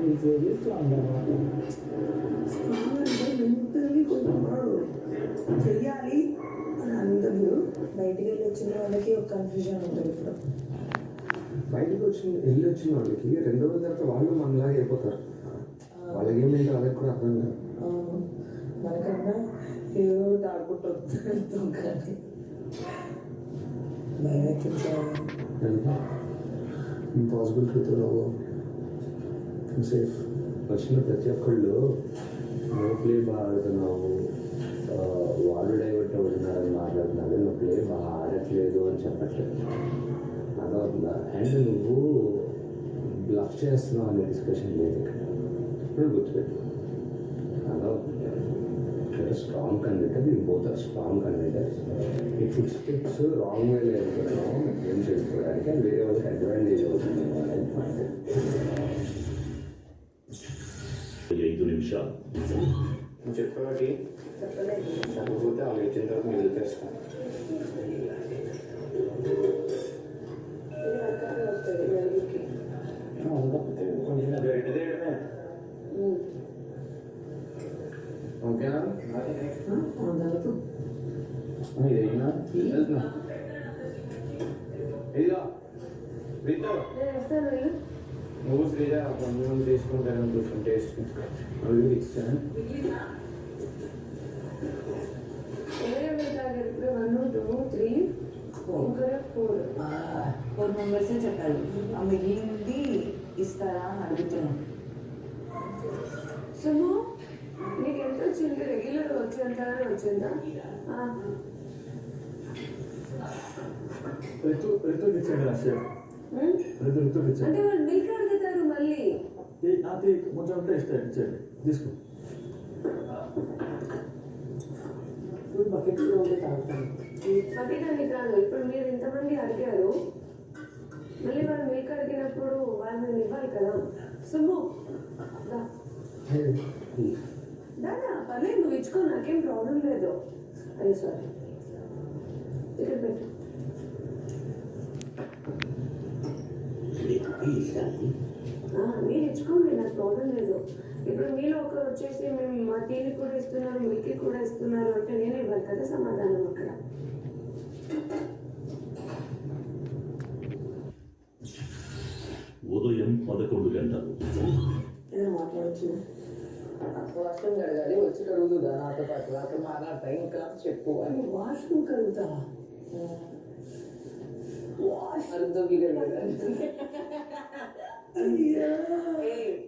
తీసేది స్ట్రాంగ్ అనమాట. స్ట్రాంగ్ అంటే మెంటల్లీ కొంచెం చెయ్యాలి అని అందరూ బయటికి వెళ్ళి వచ్చిన వాళ్ళకి ఒక కన్ఫ్యూజన్ ఉంటుంది. ఇప్పుడు బయటకు వెళ్ళి వచ్చిన వాళ్ళకి 2 రోజుల తర్వాత వాళ్ళు మనలాగా అయిపోతారు. వాళ్ళకి ఏమైంది వాళ్ళకి కూడా అర్థం కాదు. మనకన్నా ఏదో ఆడుకుంటూ వెళ్తాం కానీ ఇంపాసిబుల్ ట్రూత్లో సేఫ్ వచ్చిన ప్రతి ఒక్కళ్ళు నువ్వు ప్లే బాగా ఆడుతున్నావు, వాళ్ళు డైవర్ట్ అవుతున్నారని మాట్లాడుతున్నారు, నువ్వు ప్లే బాగా ఆడట్లేదు అని చెప్పట్లేదు, అదవుతుందా? అండ్ నువ్వు బ్లఫ్ చేస్తున్నావు అనే డిస్కషన్ లేదు ఇక్కడ. ఇప్పుడు గుర్తుపెట్టు, అదవుతుంది. స్ట్రాంగ్ కండిటర్, మీ బోత్ ఆర్ స్ట్రాంగ్ కండిటర్స్. ఈ ఫుడ్ స్టెప్స్ రాంగ్ వేలో వెళ్తున్నాము ఏం చేసుకోవడానికి, అది వేరే వాళ్ళకి అడ్వాంటేజ్ అవుతుంది. 5 నిమిషాలు నువ్వు చెప్పేవాటి చదువుకుంటే వాళ్ళు ఇచ్చిన తర్వాత మీరు వదిలేస్తాను. ఓకేనా? ఇదేనా వెళ్తున్నా ఇదిగా రీతో నువ్వు శ్రీజ కొంచెం తీసుకుంటారని చూసుకుని టేస్ట్ అవి ఇస్తాను. 4 మెంబర్సే చెప్పారు. ఆ మిగిలింది ఇస్తారా అని అడుగుతున్నాం. సుము నీకు ఎంత వచ్చింది? రెగ్యులర్ వచ్చేంతగానే వచ్చిందా? అంటే వాళ్ళు మిల్క్ అడుగుతారు మళ్ళీ. కొంచెం ఉంటే ఇచ్చేయండి తీసుకో. బకెట్లో ఉంటే తాగుతాను. బకెట్ అని కాదు, ఇప్పుడు మీరు ఇంతమంది అడిగారు, మళ్ళీ వాళ్ళు మిల్క్ అడిగినప్పుడు వాళ్ళు మేము ఇవ్వాలి కదా. సుము దాదా పర్లేదు, నువ్వు ఇచ్చుకో, నాకేం ప్రాబ్లం లేదు. అయ్యో సారీ, ఇక్కడ పెట్టు. మీరు ఇచ్చుకోండి, నాకు ప్రాబ్లం లేదు. ఇప్పుడు మీలో ఒకరు వచ్చేసి మేము మా టీని కూడా ఇస్తున్నారు, మిల్క్ కూడా ఇస్తున్నారు అంటే నేనే ఇవ్వాలి కదా సమాధానం అక్కడ. ఉదయం 11 గంటలు మాట్లాడచ్చు. వాష్రూమ్ కడగాలి, వచ్చి కడుగుతుందా నాతో పాటు? నాతో మాట్లాడతా ఇంకా చెప్పు అని. వాష్రూమ్ కడుగుతా వాష్ అర్థం